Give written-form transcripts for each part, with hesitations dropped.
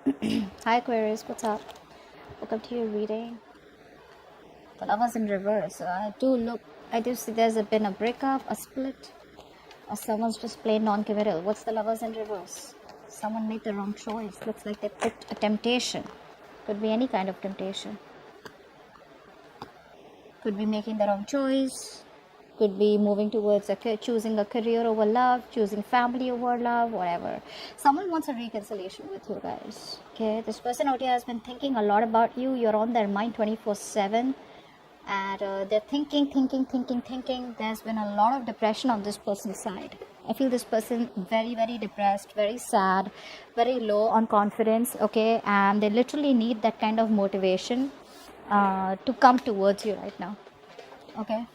Hi Aquarius, what's up? Welcome to your reading. The Lovers in reverse. I do see been a breakup, a split, or someone's just plain non-committal. What's the Lovers in reverse? Someone made the wrong choice. Looks like they picked a temptation. Could be any kind of temptation. Could be making the wrong choice. Could be moving towards choosing a career over love, choosing family over love, whatever. Someone wants a reconciliation with you guys. Okay, this person out here has been thinking a lot about you. You're on their mind 24/7, and they're thinking. There's been a lot of depression on this person's side. I feel this person very, very depressed, very sad, very low on confidence. Okay, and they literally need that kind of motivation to come towards you right now. Okay,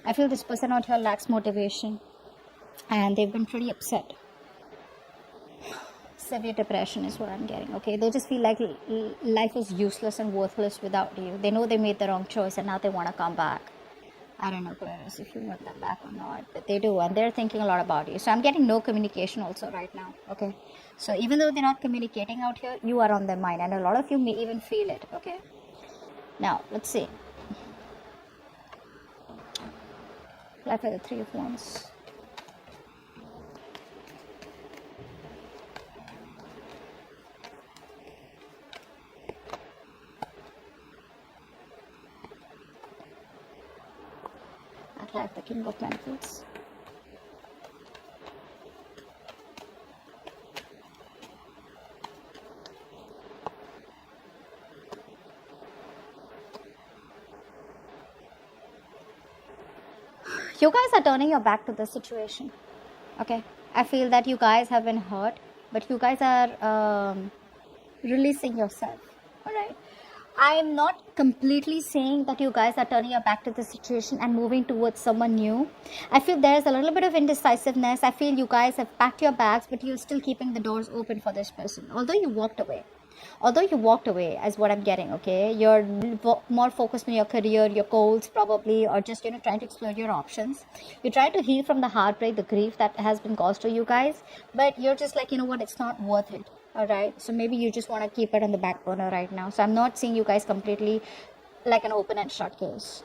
I feel this person out here lacks motivation, and they've been pretty upset. Severe depression is what I'm getting. Okay, they just feel like life is useless and worthless without you. They know they made the wrong choice, and now they want to come back. I don't know, Aquarius, if you want them back or not, but they do, and they're thinking a lot about you. So I'm getting no communication also right now. Okay, so even though they're not communicating out here, you are on their mind, and a lot of you may even feel it. Okay, now let's see. Apply for the Three of Wands. Apply the King of Pentacles. You guys are turning your back to the situation. Okay, I feel that you guys have been hurt, but you guys are releasing yourself. All right, I am not completely saying that you guys are turning your back to the situation and moving towards someone new. I feel there's a little bit of indecisiveness. I feel you guys have packed your bags, but you're still keeping the doors open for this person, although you walked away. As what I'm getting. Okay, you're more focused on your career, your goals probably, or just trying to explore your options. You're trying to heal from the heartbreak, the grief that has been caused to you guys, but you're just like, what, it's not worth it. All right, so maybe you just want to keep it on the back burner right now. So I'm not seeing you guys completely like an open and shut case.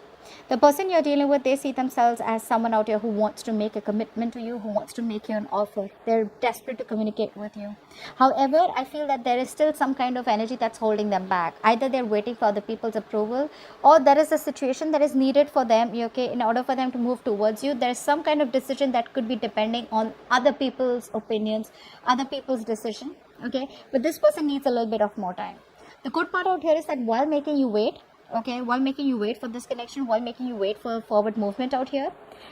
The person you're dealing with, they see themselves as someone out here who wants to make a commitment to you, who wants to make you an offer. They're desperate to communicate with you. However, I feel that there is still some kind of energy that's holding them back. Either they're waiting for other people's approval, or there is a situation that is needed for them, okay, in order for them to move towards you. There's some kind of decision that could be depending on other people's opinions, other people's decision, okay, but this person needs a little bit of more time. The good part out here is that while making you wait, okay, while making you wait for this connection, while making you wait for forward movement out here,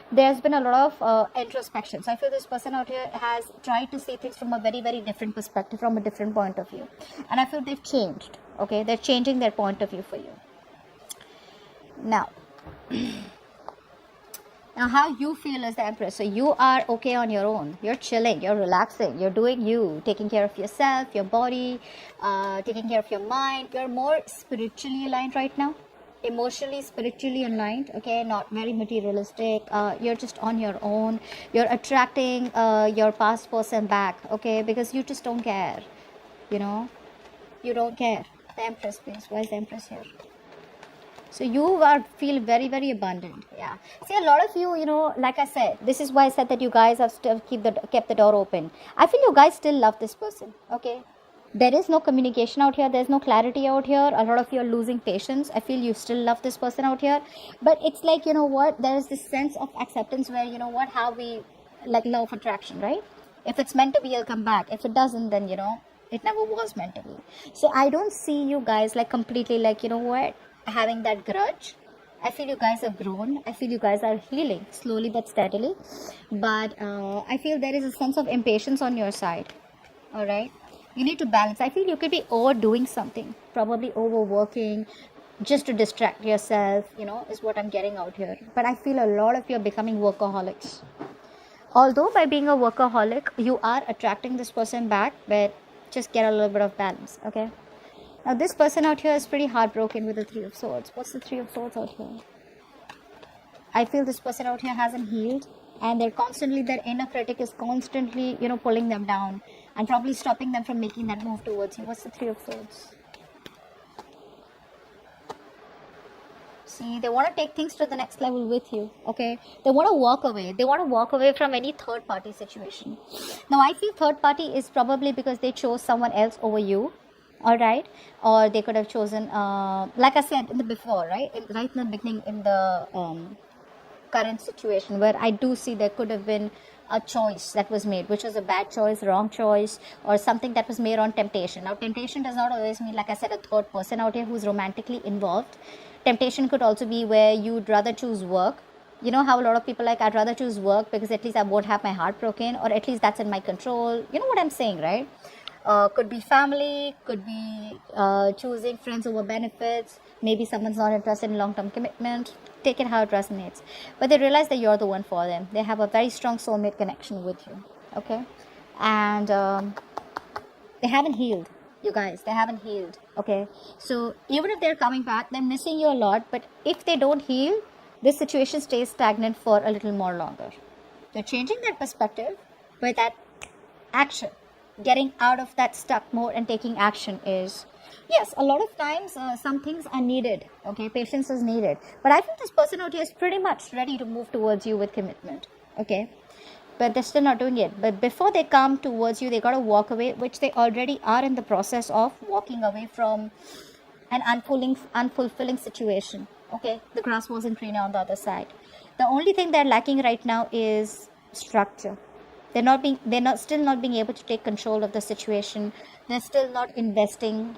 there's been a lot of introspection. So I feel this person out here has tried to see things from a very, very different perspective, from a different point of view, and I feel they've changed. Okay, they're changing their point of view for you now. Now, how you feel as the Empress. So you are okay on your own. You're chilling. You're relaxing. You're doing you. Taking care of yourself, your body, taking care of your mind. You're more spiritually aligned right now. Emotionally, spiritually aligned. Okay, not very materialistic. You're just on your own. You're attracting your past person back. Okay, because you just don't care. You don't care. The Empress, please. Why is the Empress here? So you feel very, very abundant. Yeah. See, a lot of you, like I said, this is why I said that you guys have still kept the door open. I feel you guys still love this person. Okay. There is no communication out here. There's no clarity out here. A lot of you are losing patience. I feel you still love this person out here. But it's like, there is this sense of acceptance where, how we, like law of attraction, right? If it's meant to be, it'll come back. If it doesn't, then, it never was meant to be. So I don't see you guys like completely like, having that grudge. I feel you guys have grown. I feel you guys are healing slowly but steadily. But I feel there is a sense of impatience on your side. All right. You need to balance. I feel you could be overdoing something, probably overworking, just to distract yourself, is what I'm getting out here. But I feel a lot of you are becoming workaholics. Although by being a workaholic, you are attracting this person back, but just get a little bit of balance. Okay. Now, this person out here is pretty heartbroken with the Three of Swords. What's the Three of Swords out here? I feel this person out here hasn't healed, and their inner critic is constantly, pulling them down. and probably stopping them from making that move towards you. What's the Three of Swords? See, they want to take things to the next level with you, okay? They want to walk away. They want to walk away from any third party situation. Now, I feel third party is probably because they chose someone else over you, all right? Or they could have chosen, like I said in the before, right? Right in the beginning, in the current situation, where I do see there could have been a choice that was made, which was a bad choice, wrong choice, or something that was made on temptation. Now, temptation does not always mean, like I said, a third person out here who's romantically involved. Temptation could also be where you'd rather choose work. You know how a lot of people like, I'd rather choose work because at least I won't have my heart broken, or at least that's in my control. You know what I'm saying, right? Could be family, could be choosing friends over benefits. Maybe someone's not interested in long-term commitment. Take it how it resonates. But they realize that you're the one for them. They have a very strong soulmate connection with you. Okay? And they haven't healed. You guys, they haven't healed. Okay? So even if they're coming back, they're missing you a lot. But if they don't heal, this situation stays stagnant for a little more longer. They're changing their perspective, but that action, getting out of that stuck mode and taking action is, yes, a lot of times some things are needed. Okay, patience is needed. But I think this person out here is pretty much ready to move towards you with commitment. Okay, but they're still not doing it. But before they come towards you, they got to walk away, which they already are in the process of walking away from an unfulfilling situation. Okay, the grass wasn't greener on the other side. The only thing they're lacking right now is structure. They're still not being able to take control of the situation. They're still not investing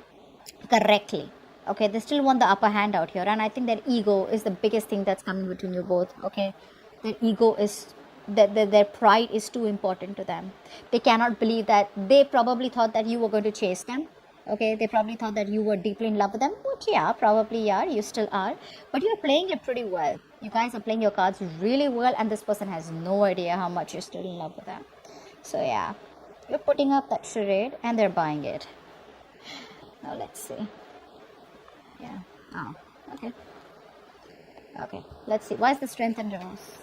correctly. Okay, they still want the upper hand out here, and I think their ego is the biggest thing that's coming between you both. Okay, their ego is their pride is too important to them. They cannot believe that they probably thought that you were going to chase them. Okay, they probably thought that you were deeply in love with them, which yeah, probably are, you still are, but you're playing it pretty well. You guys are playing your cards really well, and this person has no idea how much you're still in love with them. So yeah, you're putting up that charade and they're buying it. Now let's see. Yeah. Oh, okay. Okay, let's see. Why is the Strength in reverse?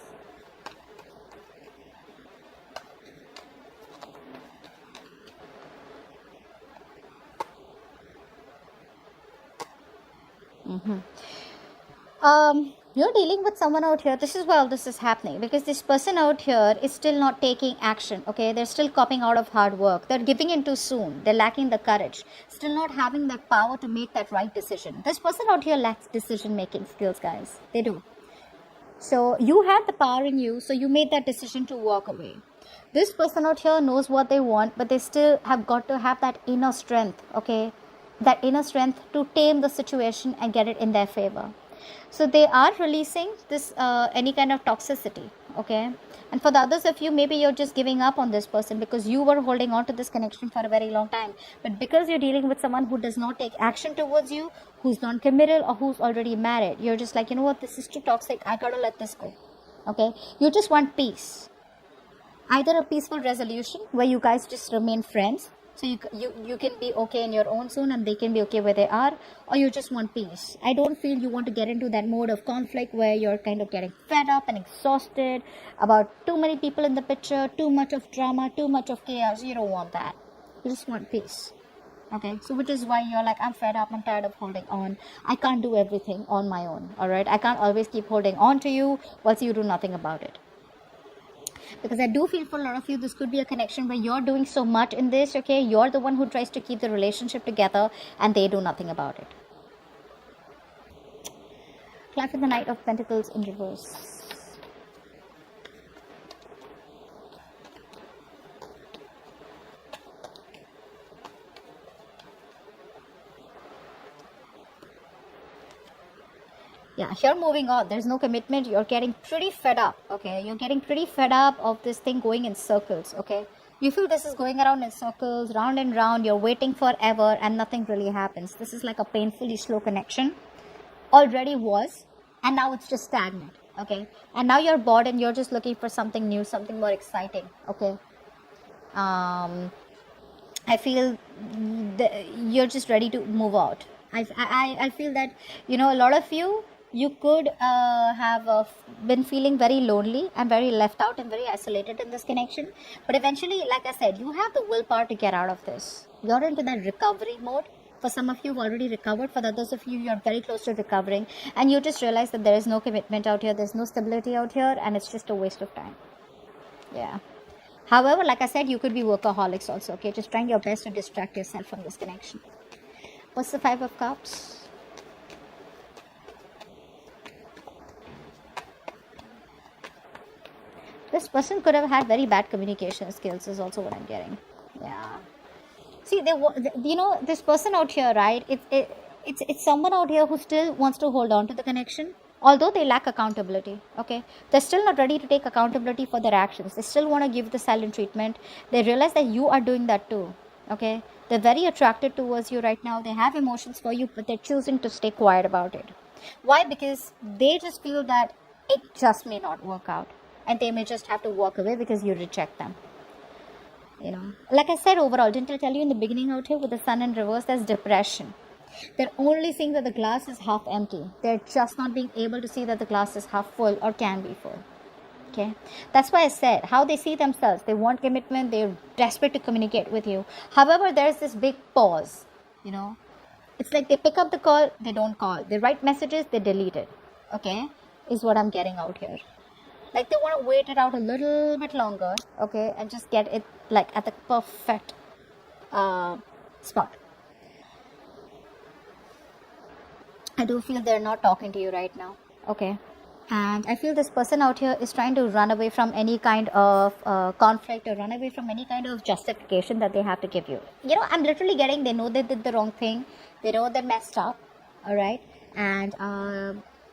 You're dealing with someone out here. This is why all this is happening, because this person out here is still not taking action. Okay, they're still copping out of hard work. They're giving in too soon. They're lacking the courage, still not having that power to make that right decision. This person out here lacks decision making skills, guys. They do. So you had the power in you, so you made that decision to walk away. This person out here knows what they want, but they still have got to have that inner strength. Okay, that inner strength to tame the situation and get it in their favor. So they are releasing this any kind of toxicity. Okay, and for the others of you, maybe you're just giving up on this person because you were holding on to this connection for a very long time, but because you're dealing with someone who does not take action towards you, who's non-committal, or who's already married, you're just like, you know what, this is too toxic, I gotta let this go. Okay, you just want peace, either a peaceful resolution where you guys just remain friends, so you can be okay in your own zone and they can be okay where they are, or you just want peace. I don't feel you want to get into that mode of conflict where you're kind of getting fed up and exhausted about too many people in the picture, too much of drama, too much of chaos. You don't want that. You just want peace. Okay, so which is why you're like, I'm fed up, I'm tired of holding on. I can't do everything on my own. All right, I can't always keep holding on to you whilst you do nothing about it. Because I do feel for a lot of you, this could be a connection where you're doing so much in this, okay? You're the one who tries to keep the relationship together and they do nothing about it. Clap for the Knight of Pentacles in reverse. Yeah, you're moving on. There's no commitment. You're getting pretty fed up, okay? You're getting pretty fed up of this thing going in circles, okay? You feel this is going around in circles, round and round. You're waiting forever and nothing really happens. This is like a painfully slow connection. Already was, and now it's just stagnant, okay? And now you're bored and you're just looking for something new, something more exciting, okay? I feel you're just ready to move out. I feel that, you know, a lot of you, you could have been feeling very lonely and very left out and very isolated in this connection. But eventually, like I said, you have the willpower to get out of this. You're into that recovery mode. For some of you, you've already recovered. For the others of you, you're very close to recovering. And you just realize that there is no commitment out here. There's no stability out here. And it's just a waste of time. Yeah. However, like I said, you could be workaholics also. Okay. Just trying your best to distract yourself from this connection. What's the Five of Cups? This person could have had very bad communication skills is also what I'm getting. Yeah. See, this person out here, right? It's someone out here who still wants to hold on to the connection, although they lack accountability. Okay, they're still not ready to take accountability for their actions. They still want to give the silent treatment. They realize that you are doing that too. Okay, they're very attracted towards you right now. They have emotions for you, but they're choosing to stay quiet about it. Why? Because they just feel that it just may not work out. And they may just have to walk away because you reject them. You know, like I said, overall, didn't I tell you in the beginning out here with the sun in reverse, there's depression. They're only seeing that the glass is half empty. They're just not being able to see that the glass is half full or can be full. Okay, that's why I said how they see themselves. They want commitment. They're desperate to communicate with you. However, there's this big pause. You know, it's like they pick up the call, they don't call. They write messages, they delete it. Okay, is what I'm getting out here. Like they want to wait it out a little bit longer, okay, and just get it like at the perfect spot. I do feel they're not talking to you right now, okay, and I feel this person out here is trying to run away from any kind of conflict or run away from any kind of justification that they have to give you. You know, I'm literally getting they know they did the wrong thing, they know they messed up, all right, and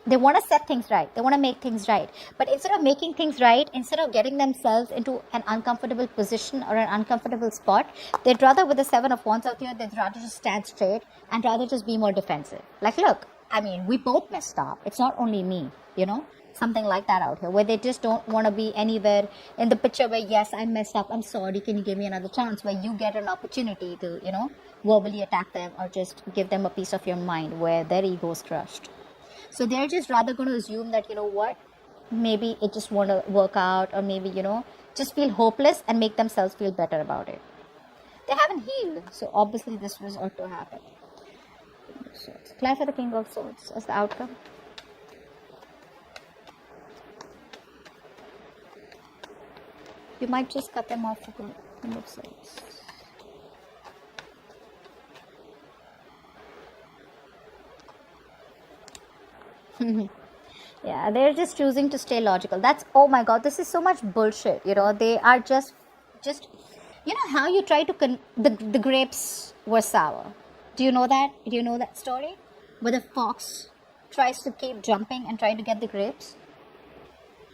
they want to set things right. They want to make things right. But instead of making things right, instead of getting themselves into an uncomfortable position or an uncomfortable spot, they'd rather, with the Seven of Wands out here, they'd rather just stand straight and rather just be more defensive. Like, look, I mean, we both messed up. It's not only me, you know, something like that out here, where they just don't want to be anywhere in the picture where, yes, I messed up, I'm sorry, can you give me another chance, where you get an opportunity to, you know, verbally attack them or just give them a piece of your mind where their ego is crushed. So they're just rather going to assume that, you know what, maybe it just won't work out, or maybe, you know, just feel hopeless and make themselves feel better about it. They haven't healed, so obviously this was ought to happen. Clarify the King of Swords as the outcome. You might just cut them off for good. King of Swords. Yeah, they're just choosing to stay logical. That's, oh my god, this is so much bullshit. You know, they are just you know how you try to the grapes were sour. Do you know that? Do you know that story where the fox tries to keep jumping and try to get the grapes,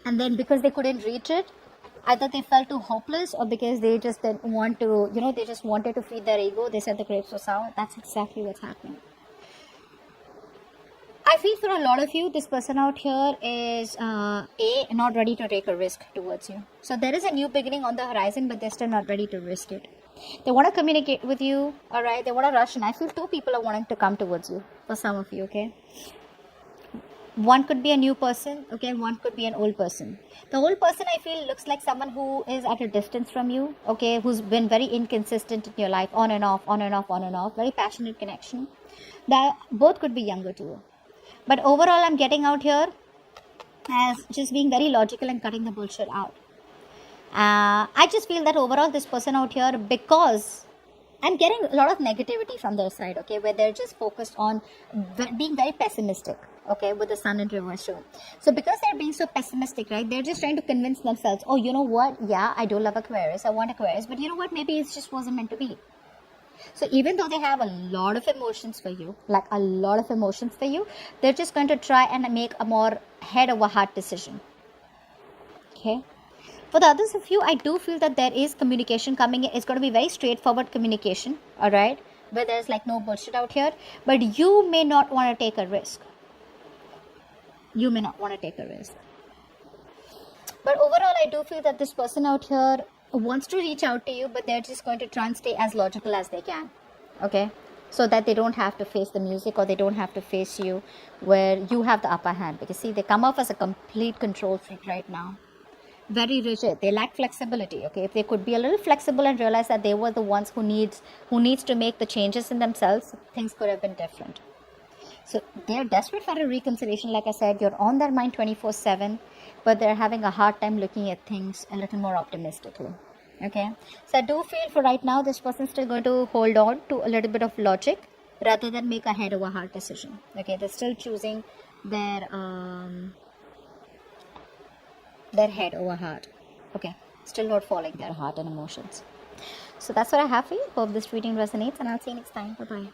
and then because they couldn't reach it, either they felt too hopeless or because they just didn't want to, you know, they just wanted to feed their ego, they said the grapes were sour. That's exactly what's happening. I feel for a lot of you, this person out here is not ready to take a risk towards you. So there is a new beginning on the horizon, but they're still not ready to risk it. They want to communicate with you, all right? They want to rush in. I feel two people are wanting to come towards you, for some of you, okay? One could be a new person, okay? One could be an old person. The old person, I feel, looks like someone who is at a distance from you, okay? Who's been very inconsistent in your life, on and off, on and off, on and off. Very passionate connection. That both could be younger too. But overall, I'm getting out here as just being very logical and cutting the bullshit out. I just feel that overall, this person out here, because I'm getting a lot of negativity from their side, okay, where they're just focused on being very pessimistic, okay, with the sun in reverse show. So because they're being so pessimistic, right, they're just trying to convince themselves, oh, you know what, yeah, I do love Aquarius, I want Aquarius, but you know what, maybe it just wasn't meant to be. So even though they have a lot of emotions for you, like a lot of emotions for you, they're just going to try and make a more head over heart decision. Okay. For the others of you, I do feel that there is communication coming in. It's going to be very straightforward communication. All right. Where there's like no bullshit out here. But you may not want to take a risk. You may not want to take a risk. But overall, I do feel that this person out here wants to reach out to you, but they're just going to try and stay as logical as they can. Okay. so that they don't have to face the music, or they don't have to face you, where you have the upper hand. Because see, they come off as a complete control freak right now. Very rigid. They lack flexibility. Okay, if they could be a little flexible and realize that they were the ones who needs to make the changes in themselves, things could have been different. So they're desperate for a reconciliation. Like I said, you're on their mind 24/7, but they're having a hard time looking at things a little more optimistically. Okay, so I do feel for right now, this person's still going to hold on to a little bit of logic rather than make a head over heart decision. Okay, they're still choosing their head over heart. Okay, still not following their heart and emotions. So that's what I have for you. Hope this reading resonates, and I'll see you next time. Bye bye.